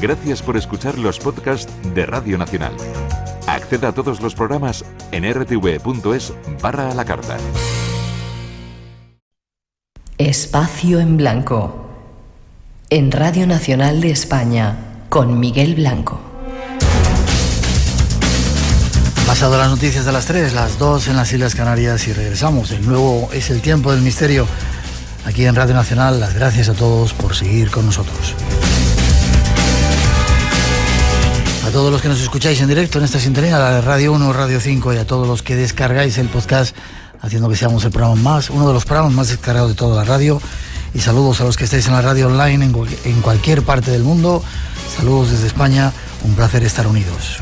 Gracias por escuchar los podcasts de Radio Nacional. Acceda a todos los programas en rtv.es/a la carta. Espacio en Blanco. En Radio Nacional de España, con Miguel Blanco. Pasado las noticias de las 3, las 2 en las Islas Canarias y regresamos. El nuevo es el tiempo del misterio. Aquí en Radio Nacional, las gracias a todos por seguir con nosotros. A todos los que nos escucháis en directo en esta sintonía, la de Radio 1, Radio 5, y a todos los que descargáis el podcast, haciendo que seamos uno de los programas más descargados de toda la radio. Y saludos a los que estáis en la radio online en cualquier parte del mundo. Saludos desde España, un placer estar unidos.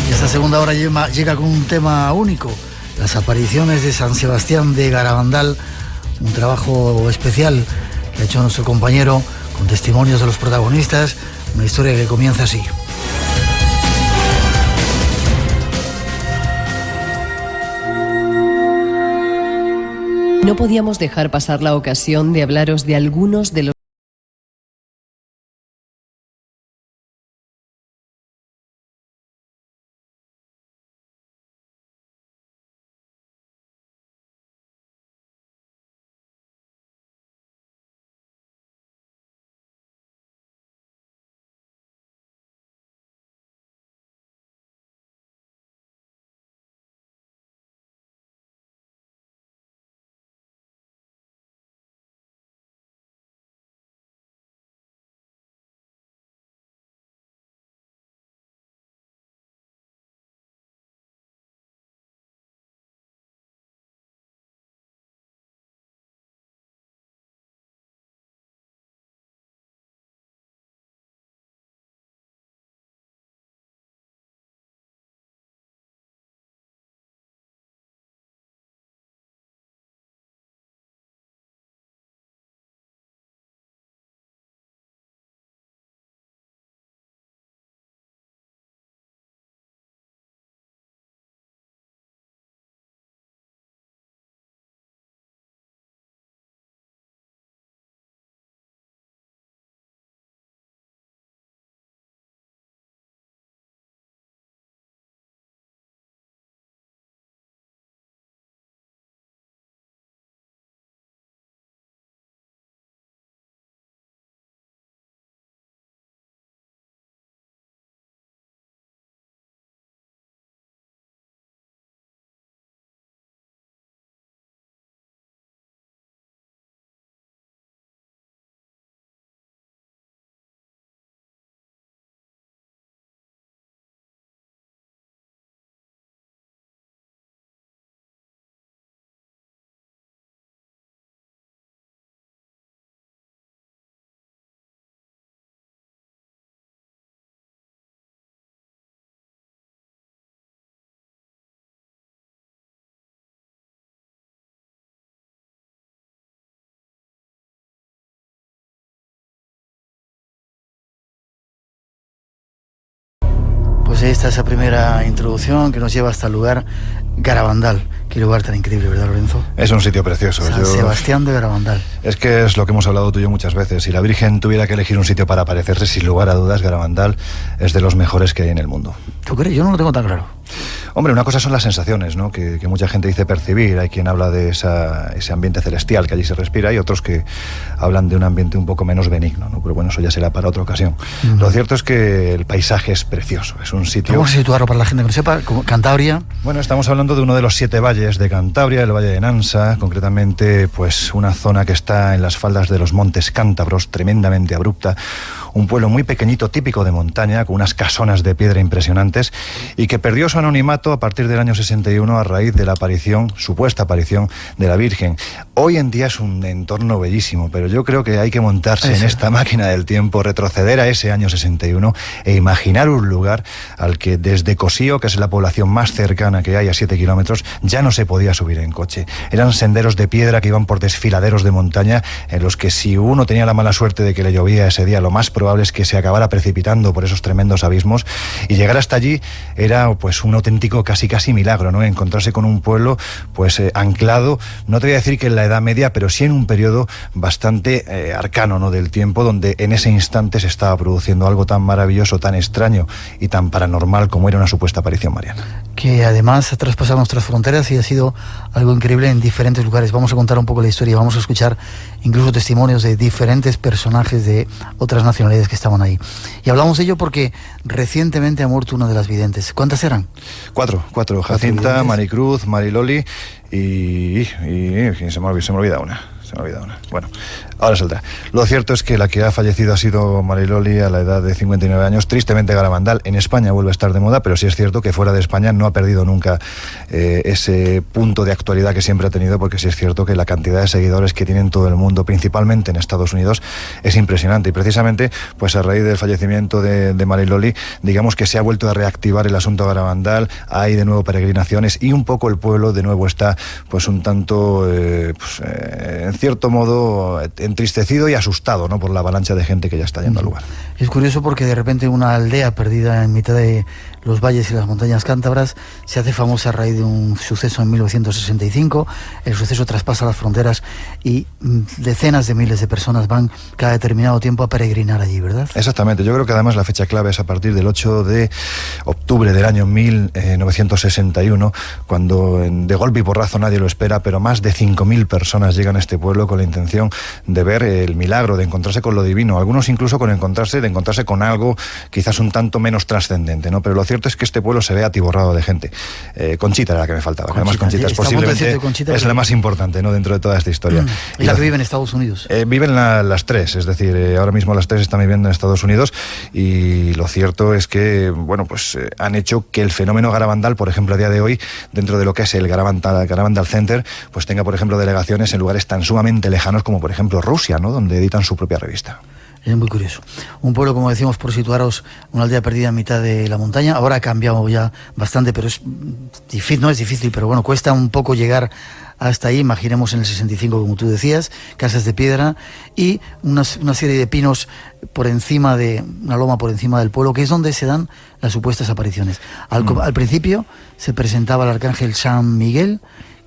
Y esta segunda hora llega con un tema único: las apariciones de San Sebastián de Garabandal, un trabajo especial que ha hecho nuestro compañero con testimonios de los protagonistas, una historia que comienza así. No podíamos dejar pasar la ocasión de hablaros de algunos de los Pues ahí está esa primera introducción que nos lleva hasta el lugar Garabandal. Qué lugar tan increíble, ¿verdad, Lorenzo? Es un sitio precioso. San Sebastián de Garabandal. Es que es lo que hemos hablado tú y yo muchas veces. Si la Virgen tuviera que elegir un sitio para aparecerse, sin lugar a dudas, Garabandal es de los mejores que hay en el mundo. ¿Tú crees? Yo no lo tengo tan claro. Hombre, una cosa son las sensaciones, ¿no? que mucha gente dice percibir. Hay quien habla de ese ambiente celestial que allí se respira, y otros que hablan de un ambiente un poco menos benigno, ¿no? Pero bueno, eso ya será para otra ocasión. Lo cierto es que el paisaje es precioso. Es un sitio... ¿Cómo se situarlo para la gente que no sepa? ¿Como Cantabria? Bueno, estamos hablando de uno de los 7 valles de Cantabria, el Valle de Nansa, concretamente pues una zona que está en las faldas de los Montes Cántabros, tremendamente abrupta. Un pueblo muy pequeñito, típico de montaña, con unas casonas de piedra impresionantes, y que perdió su anonimato a partir del año 61 a raíz de la supuesta aparición de la Virgen. Hoy en día es un entorno bellísimo, pero yo creo que hay que montarse en esta máquina del tiempo, retroceder a ese año 61 e imaginar un lugar al que desde Cosío, que es la población más cercana que hay a 7 kilómetros, ya no se podía subir en coche. Eran senderos de piedra que iban por desfiladeros de montaña, en los que si uno tenía la mala suerte de que le llovía ese día, lo más probable probable es que se acabara precipitando por esos tremendos abismos, y llegar hasta allí era pues un auténtico casi milagro, ¿no? Encontrarse con un pueblo pues anclado, no te voy a decir que en la Edad Media, pero sí en un periodo bastante arcano, ¿no? Del tiempo, donde en ese instante se estaba produciendo algo tan maravilloso, tan extraño y tan paranormal como era una supuesta aparición mariana. Que además ha traspasado nuestras fronteras y ha sido algo increíble en diferentes lugares. Vamos a contar un poco la historia, vamos a escuchar incluso testimonios de diferentes personajes de otras nacionalidades que estaban ahí. Y hablamos de ello porque recientemente ha muerto una de las videntes. ¿Cuántas eran? Cuatro. Jacinta, Maricruz, Mariloli y se me olvida una. Bueno, ahora saldrá. Lo cierto es que la que ha fallecido ha sido Mariloli a la edad de 59 años, tristemente Garabandal. En España vuelve a estar de moda, pero sí es cierto que fuera de España no ha perdido nunca ese punto de actualidad que siempre ha tenido, porque sí es cierto que la cantidad de seguidores que tiene en todo el mundo, principalmente en Estados Unidos, es impresionante. Y precisamente, pues a raíz del fallecimiento de Mariloli, digamos que se ha vuelto a reactivar el asunto Garabandal, hay de nuevo peregrinaciones y un poco el pueblo de nuevo está pues un tanto en cierto modo entristecido y asustado, ¿no? Por la avalancha de gente que ya está yendo al lugar. Es curioso porque de repente una aldea perdida en mitad de los valles y las montañas cántabras se hace famosa a raíz de un suceso en 1965. El suceso traspasa las fronteras y decenas de miles de personas van cada determinado tiempo a peregrinar allí, ¿verdad? Exactamente. Yo creo que además la fecha clave es a partir del 8 de octubre del año 1961, cuando de golpe y porrazo nadie lo espera, pero más de 5.000 personas llegan a este pueblo con la intención de ver el milagro, de encontrarse con lo divino, algunos incluso de encontrarse con algo quizás un tanto menos trascendente, ¿no? Pero lo cierto es que este pueblo se ve atiborrado de gente. Conchita era la que me faltaba. Además, Conchita es posiblemente es la más importante, ¿no? Dentro de toda esta historia. ¿Y la que vive en Estados Unidos? Viven las tres, es decir, ahora mismo las tres están viviendo en Estados Unidos, y lo cierto es que, bueno, pues han hecho que el fenómeno Garabandal, por ejemplo, a día de hoy, dentro de lo que es el Garabandal Center, pues tenga, por ejemplo, delegaciones en lugares tan sumamente lejanos como, por ejemplo, Rusia, ¿no? Donde editan su propia revista. Es muy curioso. Un pueblo, como decimos, por situaros, una aldea perdida en mitad de la montaña. Ahora ha cambiado ya bastante, pero es difícil, no es difícil, pero bueno, cuesta un poco llegar hasta ahí. Imaginemos en el 65, como tú decías, casas de piedra y una serie de pinos por encima de una loma por encima del pueblo, que es donde se dan las supuestas apariciones. Al principio se presentaba el arcángel San Miguel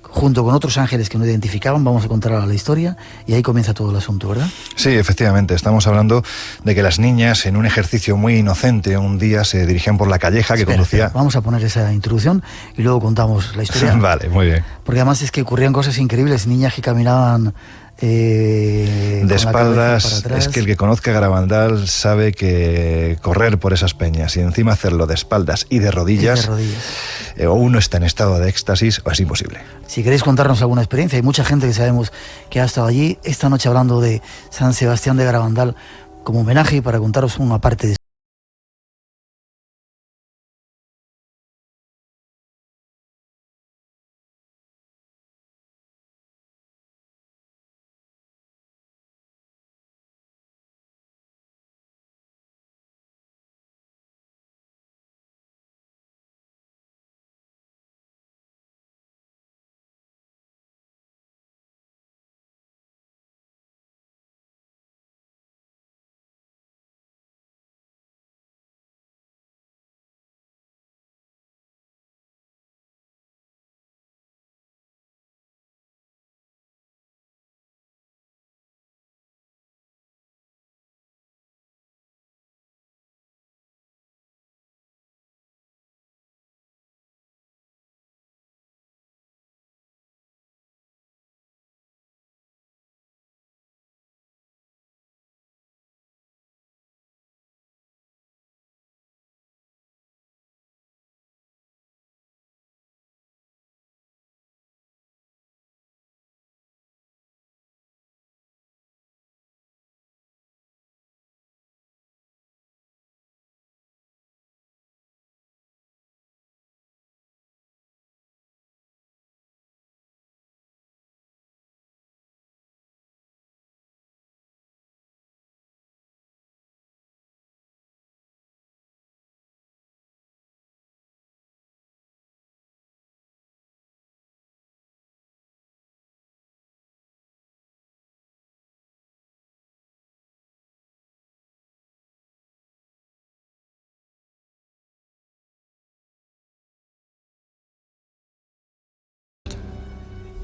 junto con otros ángeles que no identificaban. Vamos a contar ahora la historia y ahí comienza todo el asunto, ¿verdad? Sí, efectivamente, estamos hablando de que las niñas, en un ejercicio muy inocente, un día se dirigían por la calleja que conducía... Vamos a poner esa introducción y luego contamos la historia. Vale, muy bien. Porque además es que ocurrían cosas increíbles, niñas que caminaban de espaldas. Es que el que conozca Garabandal sabe que correr por esas peñas y encima hacerlo de espaldas y de rodillas, o uno está en estado de éxtasis o es imposible. Si queréis contarnos alguna experiencia, hay mucha gente que sabemos que ha estado allí esta noche hablando de San Sebastián de Garabandal como homenaje, y para contaros una parte de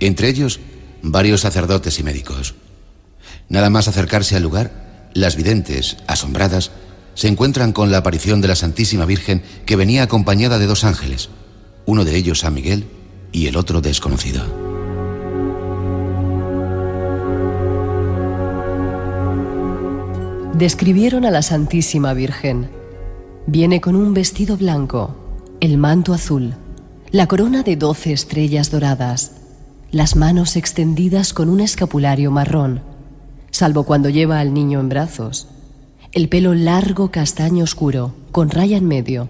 entre ellos varios sacerdotes y médicos. Nada más acercarse al lugar, las videntes, asombradas, se encuentran con la aparición de la Santísima Virgen, que venía acompañada de 2 ángeles, uno de ellos San Miguel y el otro desconocido. Describieron a la Santísima Virgen. Viene con un vestido blanco, el manto azul, la corona de 12 estrellas doradas, las manos extendidas con un escapulario marrón, salvo cuando lleva al niño en brazos, el pelo largo castaño oscuro, con raya en medio,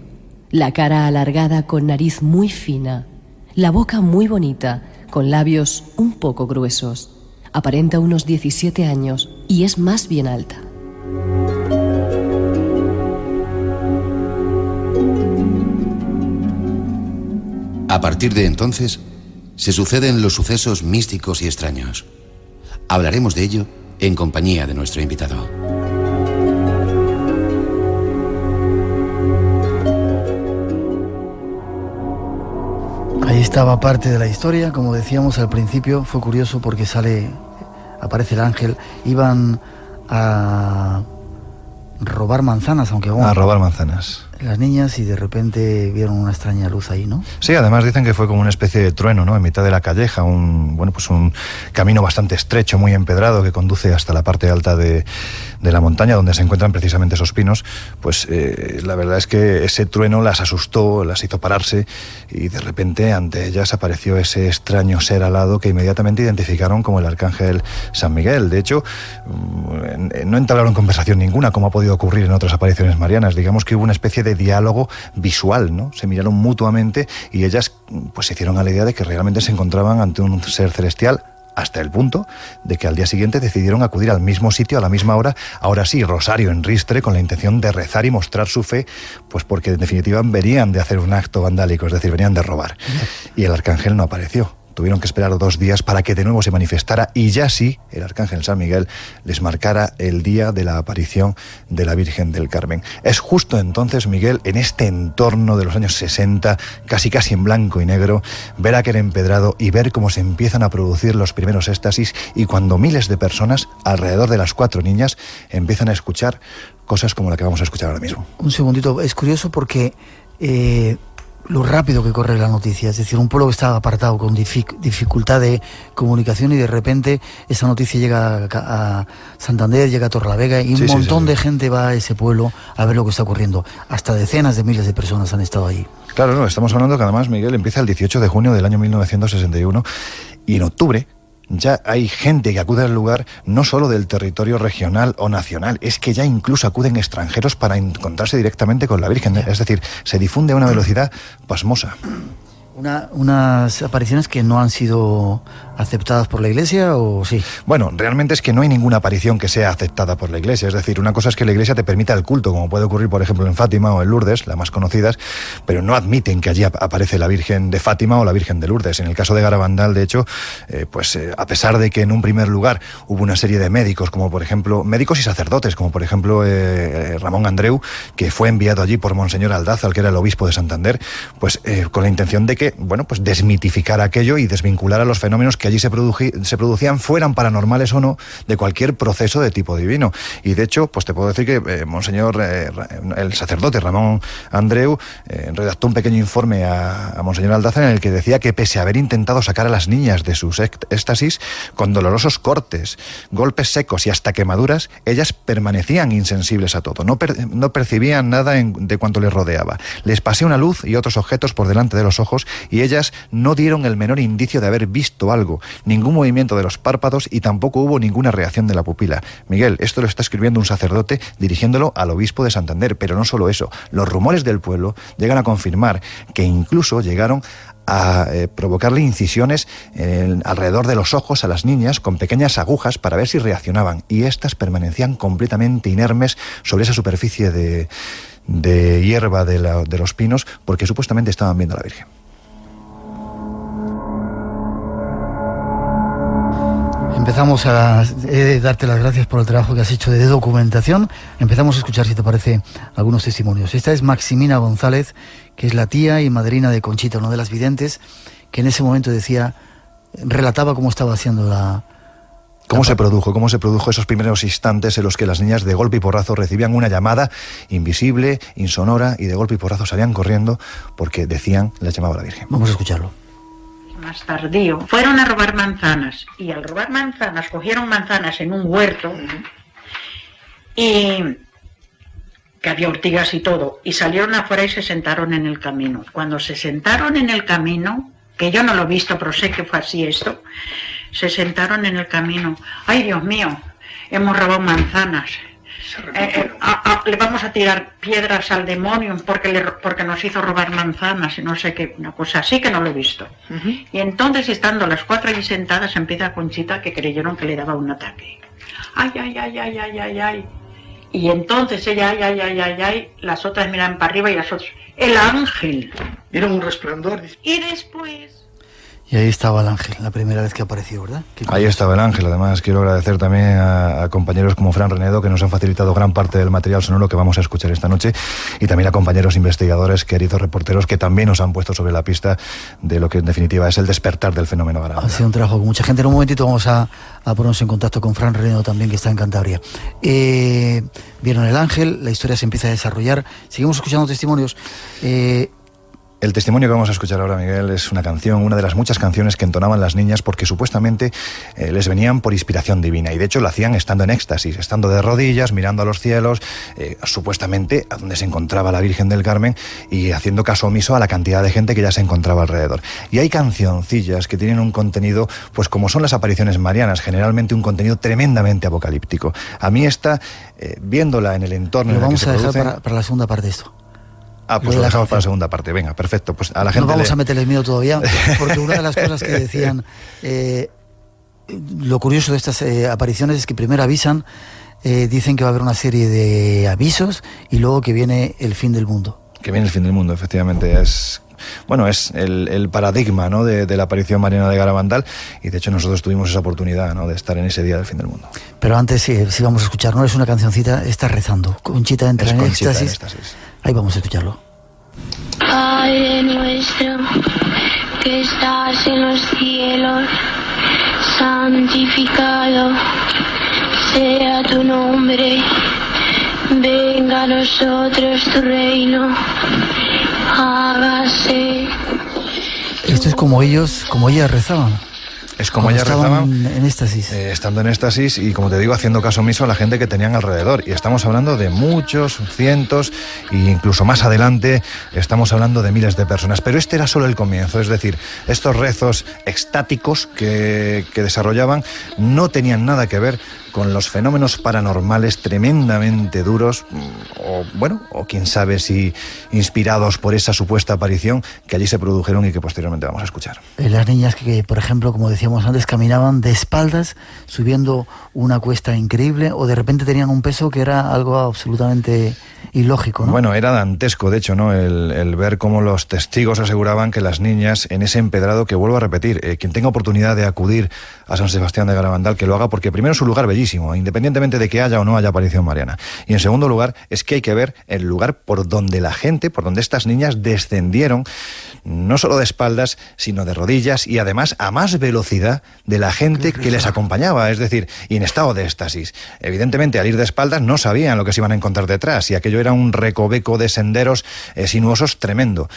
la cara alargada con nariz muy fina, la boca muy bonita, con labios un poco gruesos. Aparenta unos 17 años y es más bien alta. A partir de entonces, se suceden los sucesos místicos y extraños. Hablaremos de ello en compañía de nuestro invitado. Ahí estaba parte de la historia, como decíamos al principio. Fue curioso porque aparece el ángel. Iban a robar manzanas, aunque bueno, a robar manzanas las niñas, y de repente vieron una extraña luz ahí, ¿no? Sí, además dicen que fue como una especie de trueno, ¿no? En mitad de la calleja, un camino bastante estrecho, muy empedrado, que conduce hasta la parte alta de la montaña, donde se encuentran precisamente esos pinos. Pues la verdad es que ese trueno las asustó, las hizo pararse, y de repente ante ellas apareció ese extraño ser alado que inmediatamente identificaron como el arcángel San Miguel. De hecho, no entablaron conversación ninguna, como ha podido ocurrir en otras apariciones marianas. Digamos que hubo una especie de diálogo visual, ¿no? Se miraron mutuamente y ellas pues se hicieron a la idea de que realmente se encontraban ante un ser celestial, hasta el punto de que al día siguiente decidieron acudir al mismo sitio a la misma hora, ahora sí, rosario en ristre, con la intención de rezar y mostrar su fe, pues porque en definitiva venían de hacer un acto vandálico, es decir, venían de robar. Y el arcángel no apareció. Tuvieron que esperar 2 días para que de nuevo se manifestara, y ya sí, el arcángel San Miguel les marcara el día de la aparición de la Virgen del Carmen. Es justo entonces, Miguel, en este entorno de los años 60, casi en blanco y negro, ver aquel empedrado y ver cómo se empiezan a producir los primeros éxtasis, y cuando miles de personas, alrededor de las 4 niñas, empiezan a escuchar cosas como la que vamos a escuchar ahora mismo. Un segundito, es curioso porque lo rápido que corre la noticia, es decir, un pueblo que estaba apartado con dificultad de comunicación, y de repente esa noticia llega a Santander, llega a Torrelavega, y un montón de gente va a ese pueblo a ver lo que está ocurriendo. Hasta decenas de miles de personas han estado ahí. Claro, no, estamos hablando que además, Miguel, empieza el 18 de junio del año 1961, y en octubre ya hay gente que acude al lugar, no solo del territorio regional o nacional, es que ya incluso acuden extranjeros para encontrarse directamente con la Virgen. Es decir, se difunde a una velocidad pasmosa. Unas apariciones que no han sido aceptadas por la Iglesia, ¿o sí? Bueno, realmente es que no hay ninguna aparición que sea aceptada por la Iglesia. Es decir, una cosa es que la Iglesia te permita el culto, como puede ocurrir, por ejemplo, en Fátima o en Lourdes, las más conocidas, pero no admiten que allí aparece la Virgen de Fátima o la Virgen de Lourdes. En el caso de Garabandal, de hecho, a pesar de que en un primer lugar hubo una serie de médicos, como por ejemplo, médicos y sacerdotes, como por ejemplo Ramón Andreu, que fue enviado allí por Monseñor Aldázar, que era el obispo de Santander, pues con la intención de que, desmitificar aquello y desvincular a los fenómenos que allí se producían, fueran paranormales o no, de cualquier proceso de tipo divino. Y de hecho, pues te puedo decir que Monseñor, el sacerdote Ramón Andreu, redactó un pequeño informe a Monseñor Aldázar, en el que decía que pese a haber intentado sacar a las niñas de sus éxtasis, con dolorosos cortes, golpes secos y hasta quemaduras, ellas permanecían insensibles a todo, no percibían nada de cuanto les rodeaba. Les pasé una luz y otros objetos por delante de los ojos, y ellas no dieron el menor indicio de haber visto algo, ningún movimiento de los párpados, y tampoco hubo ninguna reacción de la pupila. Miguel, esto lo está escribiendo un sacerdote dirigiéndolo al obispo de Santander, pero no solo eso, los rumores del pueblo llegan a confirmar que incluso llegaron a provocarle incisiones alrededor de los ojos a las niñas con pequeñas agujas para ver si reaccionaban, y estas permanecían completamente inermes sobre esa superficie de hierba de los pinos, porque supuestamente estaban viendo a la Virgen. Empezamos a darte las gracias por el trabajo que has hecho de documentación. Empezamos a escuchar, si te parece, algunos testimonios. Esta es Maximina González, que es la tía y madrina de Conchita, una de las videntes, que en ese momento decía: relataba cómo estaba haciendo ¿Cómo se produjo esos primeros instantes en los que las niñas de golpe y porrazo recibían una llamada invisible, insonora, y de golpe y porrazo salían corriendo porque decían, les llamaba la Virgen? Vamos a escucharlo. Más tardío, fueron a robar manzanas, y al robar manzanas, cogieron manzanas en un huerto, y que había ortigas y todo, y salieron afuera y se sentaron en el camino. Cuando se sentaron en el camino, que yo no lo he visto, pero sé que fue así esto, se sentaron en el camino. ¡Ay, Dios mío! Hemos robado manzanas. Le vamos a tirar piedras al demonio porque nos hizo robar manzanas y no sé qué, una cosa así que no lo he visto. Y entonces, estando las 4 allí sentadas, empieza Conchita, que creyeron que le daba un ataque. ¡Ay, ay, ay, ay, ay, ay, ay! Y entonces ella, ay, ay, ay, ay, ay, las otras miran para arriba y las otras, ¡el ángel! Era un resplandor. Y después... Y ahí estaba el ángel, la primera vez que apareció, ¿verdad? Ahí estaba el ángel. Además, quiero agradecer también a compañeros como Fran Renedo, que nos han facilitado gran parte del material sonoro que vamos a escuchar esta noche, y también a compañeros investigadores, queridos reporteros, que también nos han puesto sobre la pista de lo que en definitiva es el despertar del fenómeno Garabandal. Ha sido un trabajo con mucha gente. En un momentito vamos a ponernos en contacto con Fran Renedo también, que está en Cantabria. Vieron el ángel, la historia se empieza a desarrollar. Seguimos escuchando testimonios. El testimonio que vamos a escuchar ahora, Miguel, es una canción, una de las muchas canciones que entonaban las niñas porque supuestamente les venían por inspiración divina, y de hecho lo hacían estando en éxtasis, estando de rodillas, mirando a los cielos, supuestamente a donde se encontraba la Virgen del Carmen, y haciendo caso omiso a la cantidad de gente que ya se encontraba alrededor. Y hay cancioncillas que tienen un contenido, pues como son las apariciones marianas, generalmente un contenido tremendamente apocalíptico. A mí esta, viéndola en el entorno en el que se produce... Vamos a dejar para la segunda parte esto. Pues lo dejamos para la segunda parte. Venga, perfecto. Pues a la gente no vamos a meterles miedo todavía, porque una de las cosas que decían, lo curioso de estas apariciones es que primero avisan, dicen que va a haber una serie de avisos y luego que viene el fin del mundo. Que viene el fin del mundo, efectivamente. Es el paradigma, ¿no?, de la aparición mariana de Garabandal, y de hecho nosotros tuvimos esa oportunidad, ¿no?, de estar en ese día del fin del mundo. Pero antes sí vamos a escuchar, no es una cancioncita, está rezando. Conchita entra en éxtasis. Ahí vamos a escucharlo. Padre nuestro, que estás en los cielos, santificado sea tu nombre, venga a nosotros tu reino, hágase. Esto es como ellas rezaban. Es como ellas rezaban en éxtasis. Estando en éxtasis y, como te digo, haciendo caso omiso a la gente que tenían alrededor. Y estamos hablando de muchos, cientos, e incluso más adelante estamos hablando de miles de personas. Pero este era solo el comienzo, es decir, estos rezos extáticos que desarrollaban no tenían nada que ver con los fenómenos paranormales tremendamente duros, o quién sabe si inspirados por esa supuesta aparición que allí se produjeron y que posteriormente vamos a escuchar. Las niñas que, por ejemplo, como decíamos antes, caminaban de espaldas subiendo una cuesta increíble, o de repente tenían un peso que era algo absolutamente ilógico, ¿no? Bueno, era dantesco, de hecho, ¿no?, el ver cómo los testigos aseguraban que las niñas en ese empedrado, que vuelvo a repetir, quien tenga oportunidad de acudir a San Sebastián de Garabandal, que lo haga, porque primero es un lugar bellísimo, independientemente de que haya o no haya aparición mariana. Y en segundo lugar, es que hay que ver el lugar por donde la gente, por donde estas niñas descendieron, no solo de espaldas, sino de rodillas, y además a más velocidad de la gente que les acompañaba, es decir, y en estado de éxtasis. Evidentemente, al ir de espaldas no sabían lo que se iban a encontrar detrás, y aquello era un recoveco de senderos sinuosos tremendo.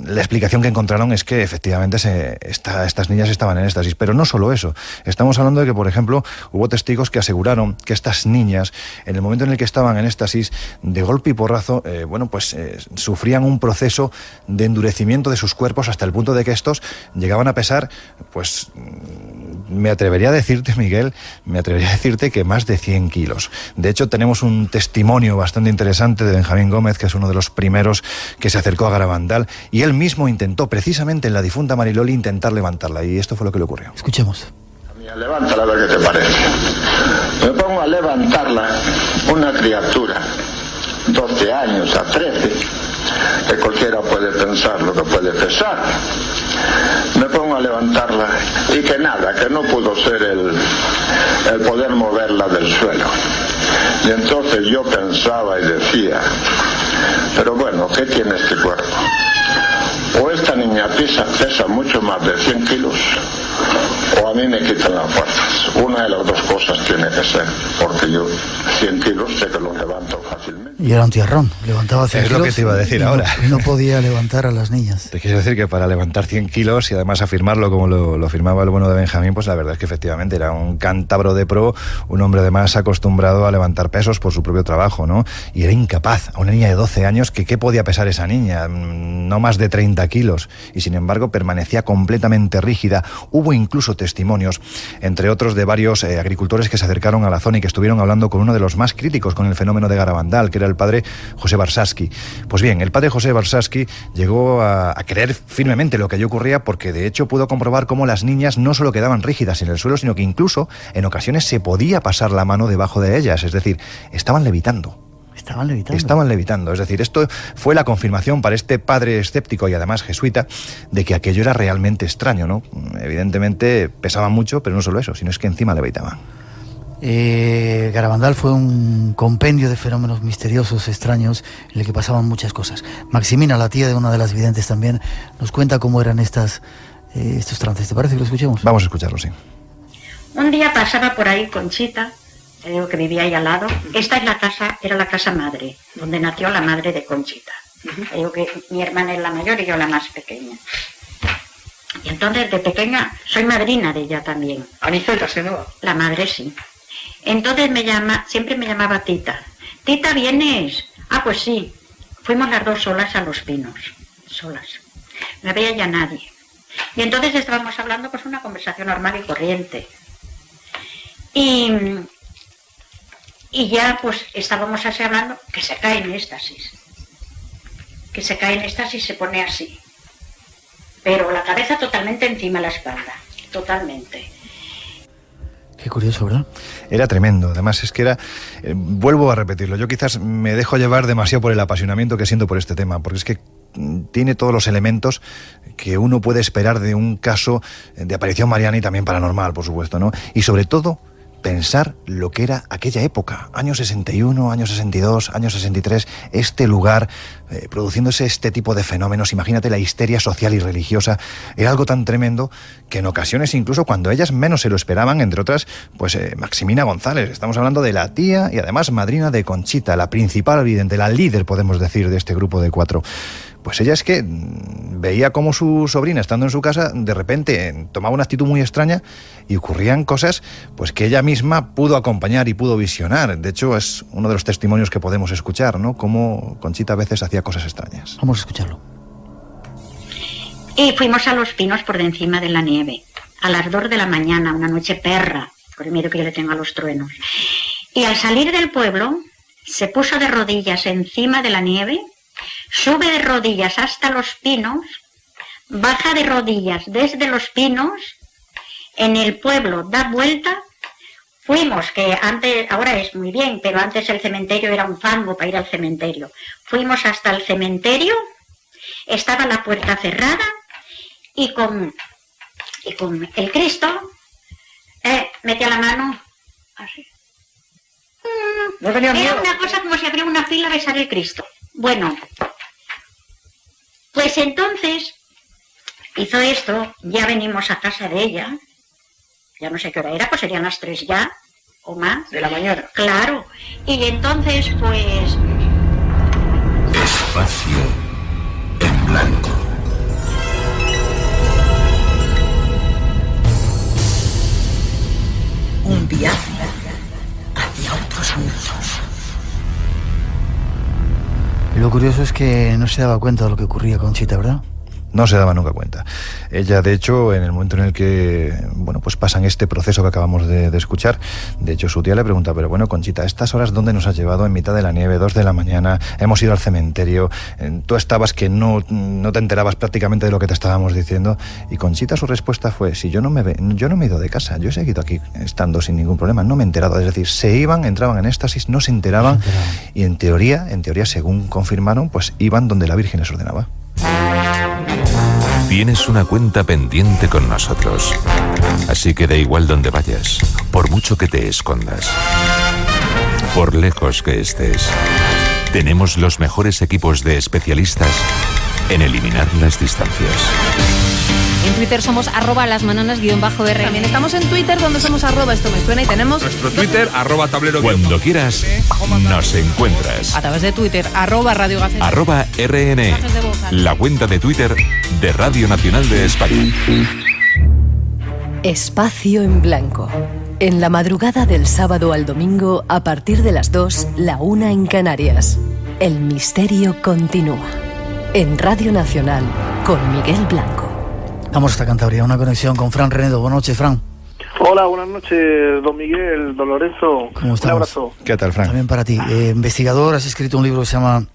La explicación que encontraron es que efectivamente estas niñas estaban en éxtasis, pero no solo eso. Estamos hablando de que, por ejemplo, hubo testigos que aseguraron que estas niñas, en el momento en el que estaban en éxtasis, de golpe y porrazo, sufrían un proceso de endurecimiento de sus cuerpos hasta el punto de que estos llegaban a pesar, pues, me atrevería a decirte, Miguel, que más de 100 kilos. De hecho, tenemos un testimonio bastante interesante de Benjamín Gómez, que es uno de los primeros que se acercó a Garabandal, y él mismo intentó, precisamente en la difunta Mariloli, intentar levantarla, y esto fue lo que le ocurrió. Escuchemos. Levántala a ver qué te parece. Me pongo a levantarla, una criatura, 12 años a 13, que cualquiera puede pensar lo que puede pesar. Me pongo a levantarla y que nada, que no pudo ser el poder moverla del suelo. Y entonces yo pensaba y decía, pero bueno, ¿qué tiene este cuerpo? O esta niña pesa mucho más de 100 kilos, o a mí me quitan las fuerzas. Una de las dos cosas tiene que ser, porque yo 100 kilos sé que los levanto fácilmente. Y era un tierrón, levantaba 100 kilos. Es lo que te iba a decir ahora. Y no podía levantar a las niñas. Te quiero decir que para levantar 100 kilos y además afirmarlo como lo afirmaba el bueno de Benjamín, pues la verdad es que efectivamente era un cántabro de pro, un hombre además acostumbrado a levantar pesos por su propio trabajo, ¿no? Y era incapaz, a una niña de 12 años, que ¿qué podía pesar esa niña? No más de 30 kilos. Y sin embargo permanecía completamente rígida. Hubo incluso testimonios, entre otros de varios agricultores que se acercaron a la zona y que estuvieron hablando con uno de los más críticos con el fenómeno de Garabandal, que era el padre José Barsaski. Pues bien, el padre José Barsaski llegó a creer firmemente lo que allí ocurría, porque de hecho pudo comprobar cómo las niñas no solo quedaban rígidas en el suelo, sino que incluso en ocasiones se podía pasar la mano debajo de ellas, es decir, estaban levitando. Estaban levitando, es decir, esto fue la confirmación para este padre escéptico y además jesuita de que aquello era realmente extraño, ¿no? Evidentemente pesaban mucho, pero no solo eso, sino es que encima levitaban. Garabandal fue un compendio de fenómenos misteriosos, extraños, en el que pasaban muchas cosas. Maximina, la tía de una de las videntes también, nos cuenta cómo eran estos trances. ¿Te parece que lo escuchemos? Vamos a escucharlo, sí. Un día pasaba por ahí Conchita, te digo que vivía ahí al lado. Esta es la casa, era la casa madre, donde nació la madre de Conchita. Te digo que mi hermana es la mayor y yo la más pequeña. Y entonces de pequeña soy madrina de ella también. Aniceta se llama. La madre sí. Entonces siempre me llamaba Tita. Tita, ¿vienes? Ah, pues sí. Fuimos las dos solas a Los Pinos. Solas. No había ya nadie. Y entonces estábamos hablando, pues una conversación normal y corriente. Y ya pues estábamos así hablando, que se cae en éxtasis. Que se cae en éxtasis y se pone así. Pero la cabeza totalmente encima de la espalda. Totalmente. Qué curioso, ¿verdad? Era tremendo, además es que era... vuelvo a repetirlo, yo quizás me dejo llevar demasiado por el apasionamiento que siento por este tema, porque es que tiene todos los elementos que uno puede esperar de un caso de aparición mariana y también paranormal, por supuesto, ¿no? Y sobre todo, pensar lo que era aquella época, años 61, años 62, años 63, este lugar produciéndose este tipo de fenómenos. Imagínate la histeria social y religiosa, era algo tan tremendo que en ocasiones, incluso cuando ellas menos se lo esperaban, entre otras, pues Maximina González, estamos hablando de la tía y además madrina de Conchita, la principal vidente, la líder, podemos decir, de este grupo de 4. Pues ella es que veía cómo su sobrina, estando en su casa, de repente tomaba una actitud muy extraña y ocurrían cosas pues que ella misma pudo acompañar y pudo visionar. De hecho, es uno de los testimonios que podemos escuchar, ¿no? Cómo Conchita a veces hacía cosas extrañas. Vamos a escucharlo. Y fuimos a Los Pinos por de encima de la nieve, a las 2 de la mañana, una noche perra, por el miedo que yo le tengo a los truenos. Y al salir del pueblo, se puso de rodillas encima de la nieve, sube de rodillas hasta Los Pinos, baja de rodillas desde Los Pinos, en el pueblo da vuelta. Fuimos, que antes, ahora es muy bien, pero antes el cementerio era un fango para ir al cementerio. Fuimos hasta el cementerio, estaba la puerta cerrada y con el Cristo metía la mano así. No tenía miedo. Era una cosa como si abriera una fila a besar el Cristo. Bueno, pues entonces hizo esto, ya venimos a casa de ella, ya no sé qué hora era, pues serían las 3 ya, o más. De la mañana. Claro, y entonces pues... Espacio en blanco. Un viaje hacia otros mundos. Y lo curioso es que no se daba cuenta de lo que ocurría con Conchita, ¿verdad? No se daba nunca cuenta. Ella, de hecho, en el momento en el que, bueno, pues pasan este proceso que acabamos de escuchar, de hecho su tía le pregunta, pero bueno, Conchita, ¿a estas horas dónde nos has llevado? En mitad de la nieve, 2 de la mañana, hemos ido al cementerio, tú estabas que no te enterabas prácticamente de lo que te estábamos diciendo, y Conchita su respuesta fue, si yo no me he ido de casa, yo he seguido aquí estando sin ningún problema, no me he enterado, es decir, se iban, entraban en éxtasis, no se enteraban, y en teoría, según confirmaron, pues iban donde la Virgen les ordenaba. Tienes una cuenta pendiente con nosotros, así que da igual donde vayas, por mucho que te escondas, por lejos que estés. Tenemos los mejores equipos de especialistas en eliminar las distancias. En Twitter somos @lasmananas_r. También estamos en Twitter, donde somos @esto me suena, y tenemos nuestro Twitter @tablero. Cuando quieras, nos encuentras. A través de Twitter, @Radio Gaceta. @RN, la cuenta de Twitter de Radio Nacional de España. Espacio en Blanco. En la madrugada del sábado al domingo, a partir de las 2, la 1 en Canarias. El misterio continúa. En Radio Nacional, con Miguel Blanco. Vamos hasta Cantabria, una conexión con Fran Renedo. Buenas noches, Fran. Hola, buenas noches, don Miguel, don Lorenzo. ¿Cómo estás? Un abrazo. ¿Qué tal, Fran? También para ti. Investigador, has escrito un libro que se llama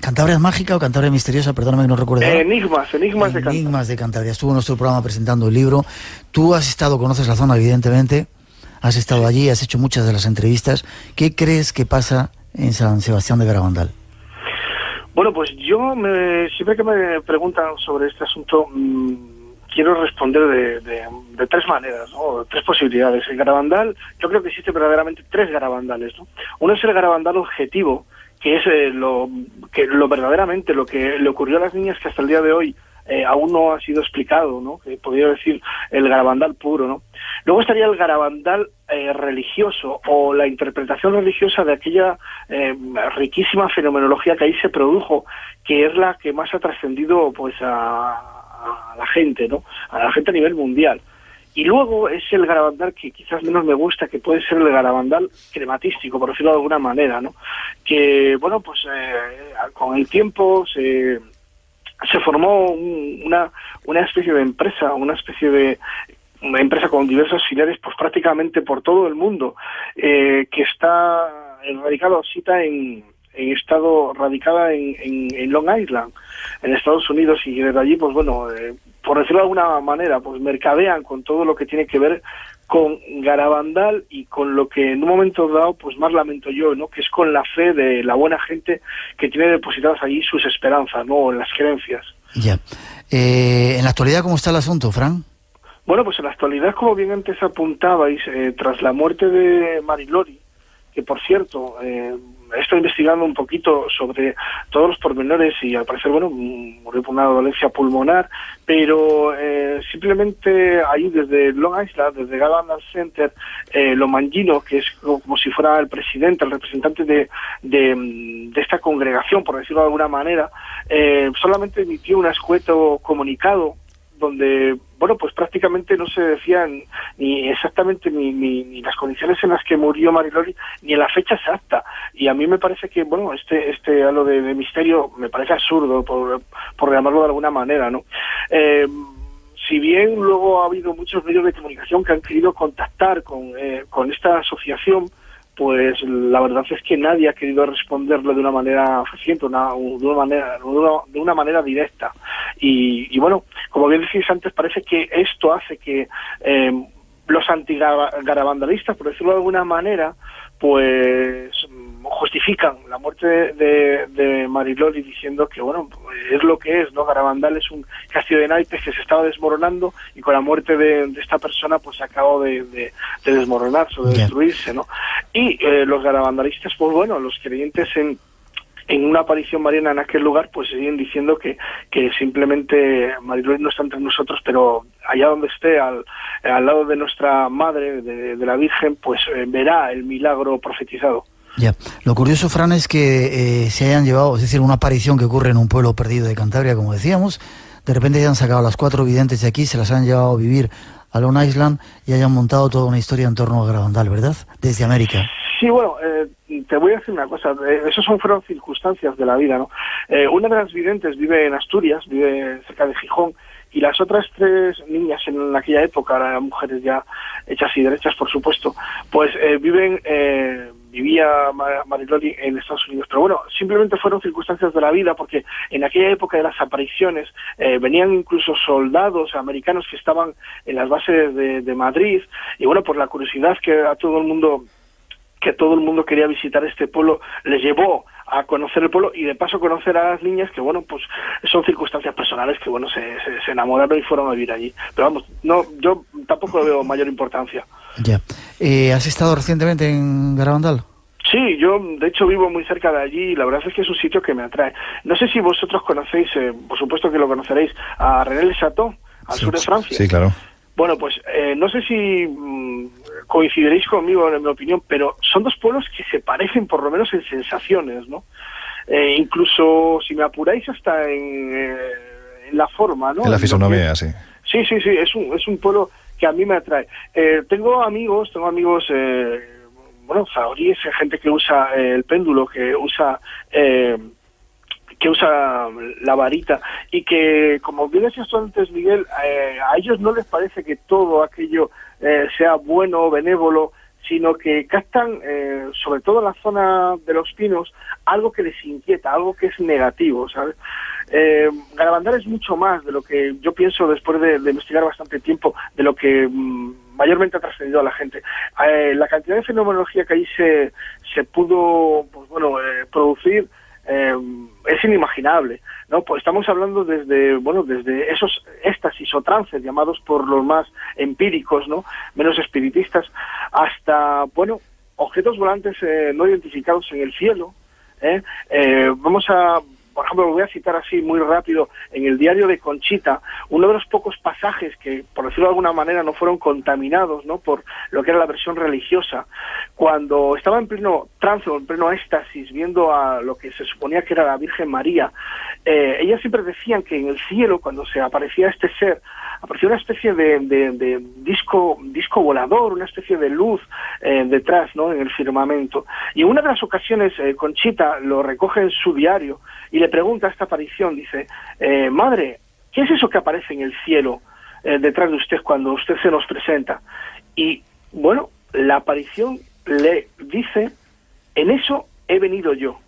¿Cantabria es mágica o Cantabria misteriosa? Perdóname que no recuerdo. Enigmas de Cantabria. Enigmas de Cantabria. Estuvo en nuestro programa presentando el libro. Tú has estado, conoces la zona, evidentemente. Has estado allí, has hecho muchas de las entrevistas. ¿Qué crees que pasa en San Sebastián de Garabandal? Bueno, pues siempre que me preguntan sobre este asunto, quiero responder de tres maneras, ¿no? Tres posibilidades. El Garabandal, yo creo que existen verdaderamente tres Garabandales, ¿no? Uno es el Garabandal objetivo, que es lo verdaderamente lo que le ocurrió a las niñas, que hasta el día de hoy aún no ha sido explicado, ¿no? Que podría decir el Garabandal puro, ¿no? Luego estaría el Garabandal religioso, o la interpretación religiosa de aquella riquísima fenomenología que ahí se produjo, que es la que más ha trascendido pues a la gente, ¿no? A la gente a nivel mundial. Y luego es el Garabandal que quizás menos me gusta, que puede ser el Garabandal crematístico, por decirlo de alguna manera, ¿no? Que, bueno, pues con el tiempo se formó una especie de empresa, una empresa con diversos filiales, pues prácticamente por todo el mundo, que está radicada en Long Island, en Estados Unidos, y desde allí, pues bueno, por decirlo de alguna manera, pues mercadean con todo lo que tiene que ver con Garabandal y con lo que en un momento dado, pues más lamento yo, ¿no? Que es con la fe de la buena gente que tiene depositadas allí sus esperanzas, ¿no? En las creencias. Ya. En la actualidad, ¿cómo está el asunto, Fran? Bueno, pues en la actualidad, como bien antes apuntabais, tras la muerte de Marilori, que por cierto, estoy investigando un poquito sobre todos los pormenores y al parecer, bueno, murió por una dolencia pulmonar, pero simplemente ahí desde Long Island, desde Garabandal Center, Lomangino, que es como si fuera el presidente, el representante de esta congregación, por decirlo de alguna manera, solamente emitió un escueto comunicado donde, bueno, pues prácticamente no se decían ni exactamente ni las condiciones en las que murió Marilori, ni en la fecha exacta. Y a mí me parece que, bueno, este halo de misterio me parece absurdo, por llamarlo de alguna manera, ¿no? Si bien luego ha habido muchos medios de comunicación que han querido contactar con esta asociación, pues la verdad es que nadie ha querido responderle de una manera eficiente, de una manera directa. Y bueno, como bien decís antes, parece que esto hace que los antigarabandalistas, por decirlo de alguna manera, pues justifican la muerte de Marilori diciendo que, bueno, es lo que es, ¿no? Garabandal es un castillo de naipes que se estaba desmoronando y con la muerte de esta persona pues acabó de desmoronarse o de destruirse, ¿no? Y los garabandalistas, pues bueno, los creyentes en una aparición mariana en aquel lugar, pues siguen diciendo que simplemente Marilori no está entre nosotros, pero allá donde esté, al lado de nuestra madre, de la Virgen, pues verá el milagro profetizado. Ya. Lo curioso, Fran, es que se hayan llevado, es decir, una aparición que ocurre en un pueblo perdido de Cantabria, como decíamos, de repente hayan sacado a las 4 videntes de aquí, se las han llevado a vivir a Long Island y hayan montado toda una historia en torno a Garabandal, ¿verdad? Desde América. Sí, bueno, te voy a decir una cosa, fueron circunstancias de la vida, ¿no? Una de las videntes vive en Asturias, vive cerca de Gijón, y las otras 3 niñas en aquella época, ahora eran mujeres ya hechas y derechas, por supuesto, pues vivía Marilori en Estados Unidos. Pero bueno, simplemente fueron circunstancias de la vida, porque en aquella época de las apariciones venían incluso soldados americanos que estaban en las bases de Madrid, y bueno, por la curiosidad que todo el mundo quería visitar este pueblo, les llevó a conocer el pueblo y de paso conocer a las niñas, que bueno, pues son circunstancias personales que bueno, se enamoraron y fueron a vivir allí. Pero vamos, no, yo tampoco veo mayor importancia. Ya. ¿Has estado recientemente en Garabandal? Sí, yo de hecho vivo muy cerca de allí y la verdad es que es un sitio que me atrae. No sé si vosotros conocéis, por supuesto que lo conoceréis, a René Le Chateau, al sur de Francia. Sí, claro. Bueno, pues no sé si coincidiréis conmigo en mi opinión, pero son dos pueblos que se parecen por lo menos en sensaciones, ¿no? Incluso, si me apuráis, hasta en la forma, ¿no? En la fisonomía, sí. Sí, es un pueblo que a mí me atrae. Tengo amigos, zahoríes, gente que usa el péndulo, que usa la varita, y que, como bien decías tú antes, Miguel, a ellos no les parece que todo aquello sea bueno, benévolo, sino que captan, sobre todo en la zona de los pinos, algo que les inquieta, algo que es negativo, ¿sabes? Garabandal es mucho más de lo que yo pienso, después de investigar bastante tiempo, de lo que mayormente ha trascendido a la gente. La cantidad de fenomenología que ahí se pudo producir es inimaginable, ¿no? Pues estamos hablando desde esos éxtasis o trances llamados por los más empíricos, ¿no?, menos espiritistas, hasta objetos volantes no identificados en el cielo. Por ejemplo, lo voy a citar así muy rápido, en el diario de Conchita, uno de los pocos pasajes que, por decirlo de alguna manera, no fueron contaminados, ¿no?, por lo que era la versión religiosa. Cuando estaba en pleno trance o en pleno éxtasis, viendo a lo que se suponía que era la Virgen María, ellas siempre decían que en el cielo, cuando se aparecía este ser, apareció una especie de disco volador, una especie de luz detrás, ¿no?, en el firmamento. Y en una de las ocasiones, Conchita lo recoge en su diario y le pregunta a esta aparición, dice: madre, ¿qué es eso que aparece en el cielo detrás de usted cuando usted se nos presenta? Y la aparición le dice: en eso he venido yo.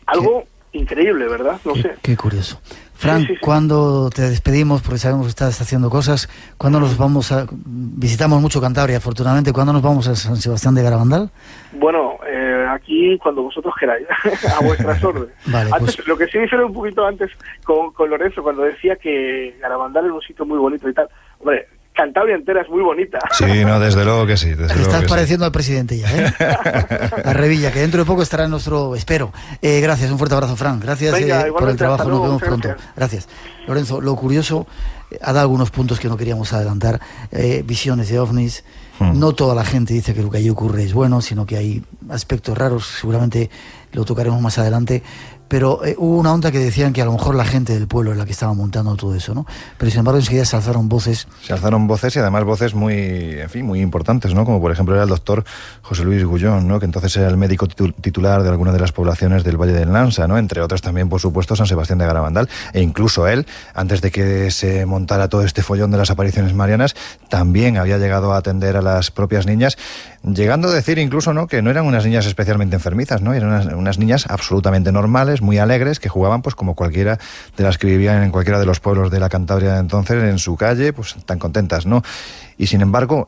Algo increíble, ¿verdad? No sé. Qué curioso. Fran, sí. ¿cuándo te despedimos? Porque sabemos que estás haciendo cosas. ¿Cuándo nos vamos a...? Visitamos mucho Cantabria, afortunadamente. ¿Cuándo nos vamos a San Sebastián de Garabandal? Bueno, aquí cuando vosotros queráis, a vuestras órdenes. Vale, antes, pues... Lo que sí difiere un poquito antes con Lorenzo, cuando decía que Garabandal es un sitio muy bonito y tal. Hombre, Cantabria entera es muy bonita. Sí, no, desde luego que sí. Te estás pareciendo al presidente ya, ¿eh? A Revilla, que dentro de poco estará en nuestro... Espero. Gracias, un fuerte abrazo, Fran. Gracias por el trabajo, nos vemos pronto. Gracias. Lorenzo, lo curioso, ha dado algunos puntos que no queríamos adelantar. Visiones de ovnis. No toda la gente dice que lo que allí ocurre es bueno, sino que hay aspectos raros, seguramente lo tocaremos más adelante. Pero hubo una onda que decían que a lo mejor la gente del pueblo es la que estaba montando todo eso, ¿no? Pero sin embargo enseguida se alzaron voces. Se alzaron voces y además voces muy importantes, ¿no? Como por ejemplo era el doctor José Luis Gullón, ¿no?, que entonces era el médico titular de alguna de las poblaciones del Valle del Nansa, ¿no?, entre otras también, por supuesto, San Sebastián de Garabandal. E incluso él, antes de que se montara todo este follón de las apariciones marianas, también había llegado a atender a las propias niñas, llegando a decir incluso, ¿no?, que no eran unas niñas especialmente enfermizas, ¿no?, eran unas niñas absolutamente normales, muy alegres, que jugaban pues como cualquiera de las que vivían en cualquiera de los pueblos de la Cantabria de entonces, en su calle, pues tan contentas, ¿no? Y sin embargo,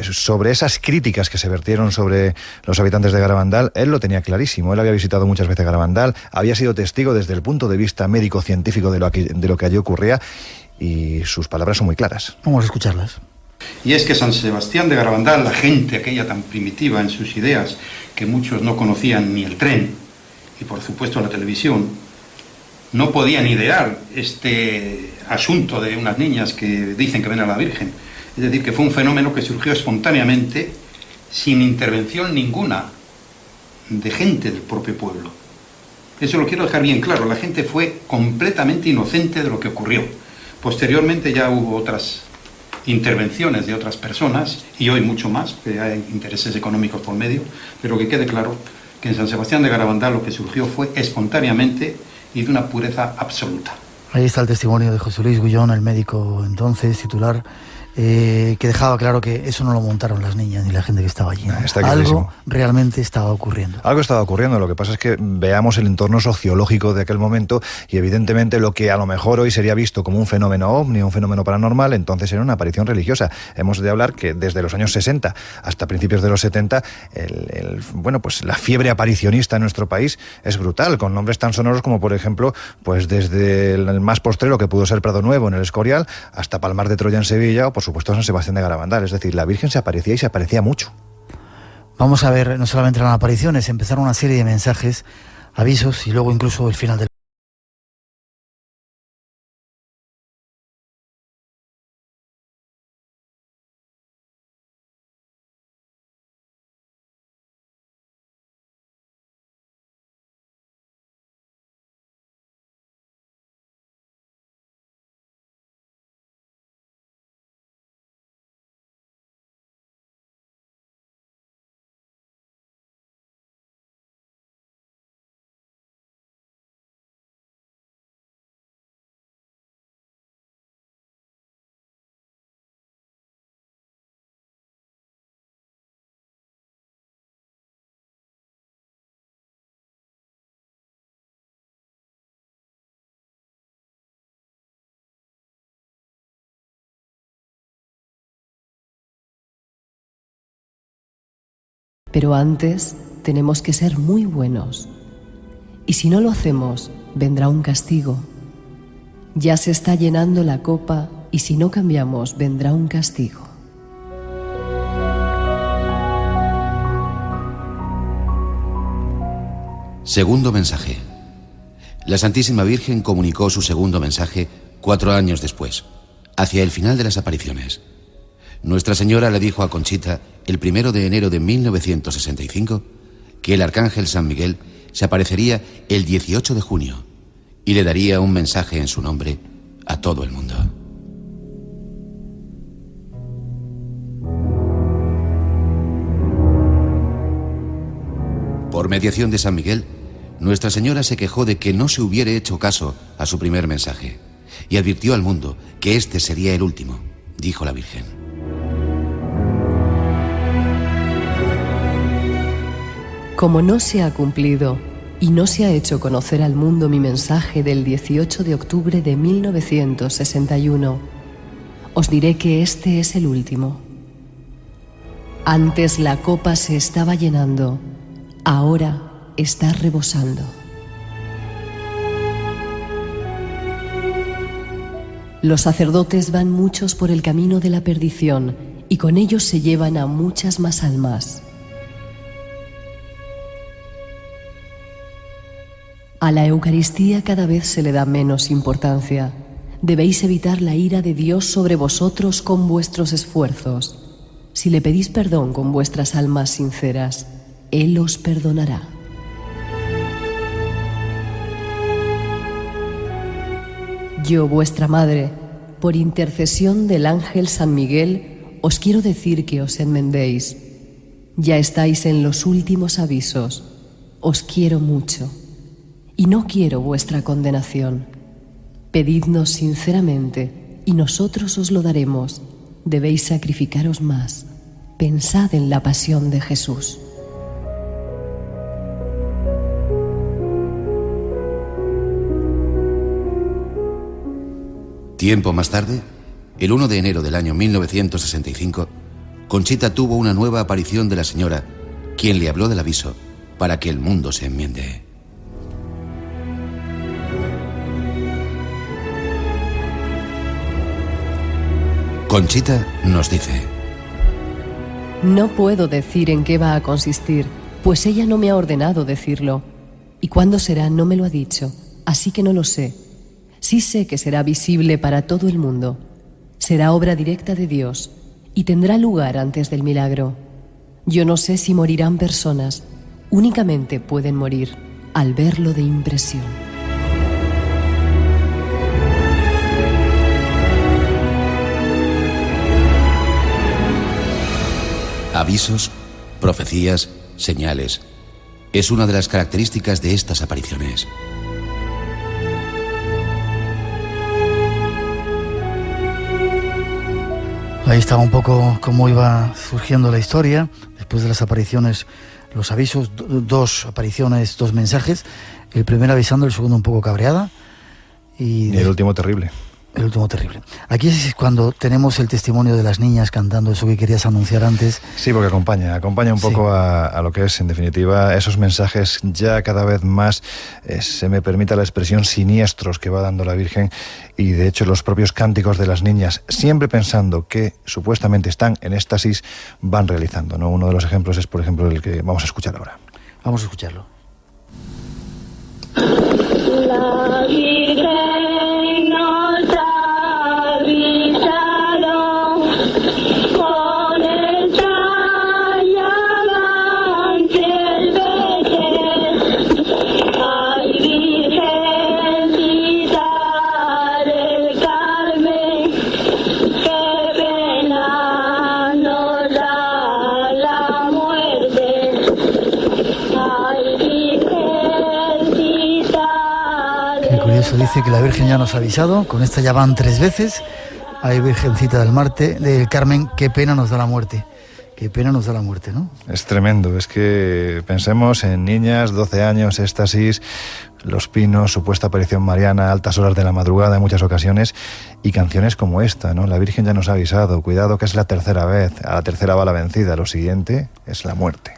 sobre esas críticas que se vertieron sobre los habitantes de Garabandal, él lo tenía clarísimo. Él había visitado muchas veces Garabandal, había sido testigo desde el punto de vista médico-científico de lo que allí ocurría, y sus palabras son muy claras. Vamos a escucharlas. Y es que San Sebastián de Garabandal, la gente aquella tan primitiva en sus ideas, que muchos no conocían ni el tren, y por supuesto la televisión, no podían idear este asunto de unas niñas que dicen que ven a la Virgen. Es decir, que fue un fenómeno que surgió espontáneamente, sin intervención ninguna de gente del propio pueblo. Eso lo quiero dejar bien claro, la gente fue completamente inocente de lo que ocurrió. Posteriormente ya hubo otras intervenciones de otras personas, y hoy mucho más, que hay intereses económicos por medio, pero que quede claro que en San Sebastián de Garabandal lo que surgió fue espontáneamente y de una pureza absoluta. Ahí está el testimonio de José Luis Gullón, el médico entonces titular, que dejaba claro que eso no lo montaron las niñas ni la gente que estaba allí, ¿no? Algo realmente estaba ocurriendo. Algo estaba ocurriendo, lo que pasa es que veamos el entorno sociológico de aquel momento, y evidentemente lo que a lo mejor hoy sería visto como un fenómeno ovni, un fenómeno paranormal, entonces era una aparición religiosa. Hemos de hablar que desde los años 60 hasta principios de los 70, pues la fiebre aparicionista en nuestro país es brutal, con nombres tan sonoros como, por ejemplo, pues desde el más postrero que pudo ser Prado Nuevo en el Escorial, hasta Palmar de Troya en Sevilla, o por supuesto San Sebastián de Garabandal. Es decir, la Virgen se aparecía, y se aparecía mucho. Vamos a ver, no solamente eran apariciones, empezaron una serie de mensajes, avisos, y luego incluso el final del Pero antes tenemos que ser muy buenos. Y si no lo hacemos, vendrá un castigo. Ya se está llenando la copa y si no cambiamos, vendrá un castigo. Segundo mensaje. La Santísima Virgen comunicó su segundo mensaje 4 años después, hacia el final de las apariciones. Nuestra Señora le dijo a Conchita, el 1 de enero de 1965, que el Arcángel San Miguel se aparecería el 18 de junio y le daría un mensaje en su nombre a todo el mundo. Por mediación de San Miguel, Nuestra Señora se quejó de que no se hubiera hecho caso a su primer mensaje y advirtió al mundo que este sería el último, dijo la Virgen. Como no se ha cumplido y no se ha hecho conocer al mundo mi mensaje del 18 de octubre de 1961, os diré que este es el último. Antes la copa se estaba llenando, ahora está rebosando. Los sacerdotes van muchos por el camino de la perdición y con ellos se llevan a muchas más almas. A la Eucaristía cada vez se le da menos importancia. Debéis evitar la ira de Dios sobre vosotros con vuestros esfuerzos. Si le pedís perdón con vuestras almas sinceras, Él os perdonará. Yo, vuestra madre, por intercesión del ángel San Miguel, os quiero decir que os enmendéis. Ya estáis en los últimos avisos. Os quiero mucho. Y no quiero vuestra condenación. Pedidnos sinceramente, y nosotros os lo daremos. Debéis sacrificaros más. Pensad en la pasión de Jesús. Tiempo más tarde, el 1 de enero del año 1965, Conchita tuvo una nueva aparición de la Señora, quien le habló del aviso para que el mundo se enmiende. Conchita nos dice: No puedo decir en qué va a consistir, pues ella no me ha ordenado decirlo. Y cuándo será no me lo ha dicho, así que no lo sé. Sí sé que será visible para todo el mundo. Será obra directa de Dios y tendrá lugar antes del milagro. Yo no sé si morirán personas, únicamente pueden morir al verlo de impresión. Avisos, profecías, señales. Es una de las características de estas apariciones. Ahí estaba un poco cómo iba surgiendo la historia. Después de las apariciones, los avisos, 2 apariciones, 2 mensajes. El primero avisando, el segundo un poco cabreada. Y el último terrible. El último terrible. Aquí es cuando tenemos el testimonio de las niñas cantando eso que querías anunciar antes. Sí, porque acompaña un poco a lo que es, en definitiva, esos mensajes ya cada vez más, se me permita la expresión, siniestros que va dando la Virgen, y de hecho los propios cánticos de las niñas, siempre pensando que supuestamente están en éxtasis, van realizando, ¿no? Uno de los ejemplos es, por ejemplo, el que vamos a escuchar ahora. Vamos a escucharlo. La Virgen nos ha avisado con el tallavante el Belén. Ay, Virgencita del Carmen, qué pena nos da la muerte. Ay, Virgencita. Qué curioso, dice que la Virgen ya nos ha avisado, con esta ya van 3 veces. Ay, Virgencita del Carmen, qué pena nos da la muerte. Qué pena nos da la muerte, ¿no? Es tremendo, es que pensemos en niñas, 12 años, éxtasis, Los Pinos, supuesta aparición mariana, altas horas de la madrugada en muchas ocasiones, y canciones como esta, ¿no? La Virgen ya nos ha avisado, cuidado que es la tercera vez, a la tercera va la vencida, lo siguiente es la muerte.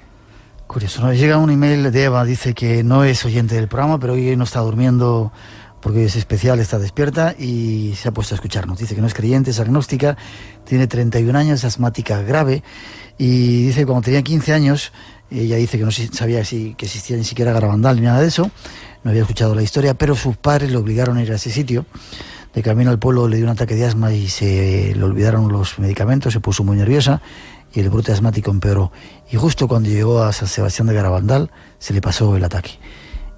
Curioso, nos llega un email de Eva, dice que no es oyente del programa, pero hoy no está durmiendo porque es especial, está despierta y se ha puesto a escucharnos. Dice que no es creyente, es agnóstica, tiene 31 años, es asmática grave y dice que cuando tenía 15 años, ella dice que no sabía que existía ni siquiera Garabandal ni nada de eso, no había escuchado la historia, pero sus padres le obligaron a ir a ese sitio. De camino al pueblo le dio un ataque de asma y se le olvidaron los medicamentos, se puso muy nerviosa y el brote asmático empeoró. Y justo cuando llegó a San Sebastián de Garabandal se le pasó el ataque.